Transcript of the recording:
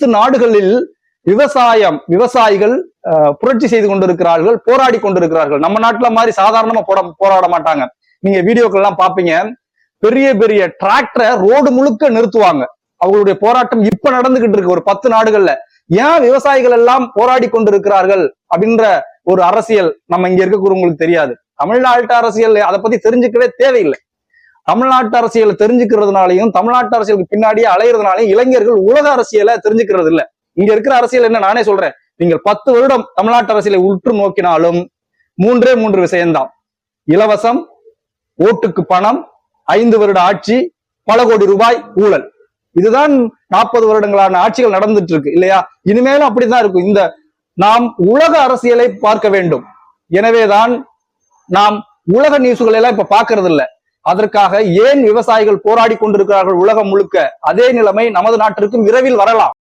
10 நாடுகளில் விவசாயிகள் புரட்சி செய்து கொண்டிருக்கிறார்கள், போராடி கொண்டிருக்கிறார்கள். நம்ம நாட்டுல மாதிரி சாதாரணமா போராட மாட்டாங்க. நீங்க வீடியோக்கள் எல்லாம் பாப்பீங்க, பெரிய பெரிய டிராக்டரை ரோடு முழுக்க நிறுத்துவாங்க. அவங்களுடைய போராட்டம் இப்ப நடந்துகிட்டு இருக்கு ஒரு 10 நாடுகள்ல. ஏன் விவசாயிகள் எல்லாம் போராடி கொண்டிருக்கிறார்கள் அப்படின்ற ஒரு அரசியல் நம்ம இங்க இருக்கக்கூடியவங்களுக்கு தெரியாது. தமிழ்நாட்டு அரசியல் அதை பத்தி தெரிஞ்சுக்கவே தேவையில்லை. தமிழ்நாட்டு அரசியலை தெரிஞ்சுக்கிறதுனாலையும் தமிழ்நாட்டு அரசியலுக்கு பின்னாடியே அலையிறதுனாலையும் இளைஞர்கள் உலக அரசியலை தெரிஞ்சுக்கிறது இல்லை. இங்க இருக்கிற அரசியல் என்ன நானே சொல்றேன். நீங்கள் 10 வருடம் தமிழ்நாட்டு அரசியலை உற்று நோக்கினாலும் 3 விஷயம்தான். இலவசம், ஓட்டுக்கு பணம், 5 வருட ஆட்சி, பல கோடி ரூபாய் ஊழல். இதுதான் 40 வருடங்களான ஆட்சிகள் நடந்துட்டு இருக்கு இல்லையா? இனிமேலும் அப்படித்தான் இருக்கும். நாம் உலக அரசியலை பார்க்க வேண்டும். எனவேதான் நாம் உலக நியூஸ்களை எல்லாம் இப்ப பாக்குறது இல்லை. அதற்காக ஏன் விவசாயிகள் போராடி கொண்டிருக்கிறார்கள் உலகம் முழுக்க, அதே நிலைமை நமது நாட்டிற்கும் விரைவில் வரலாம்.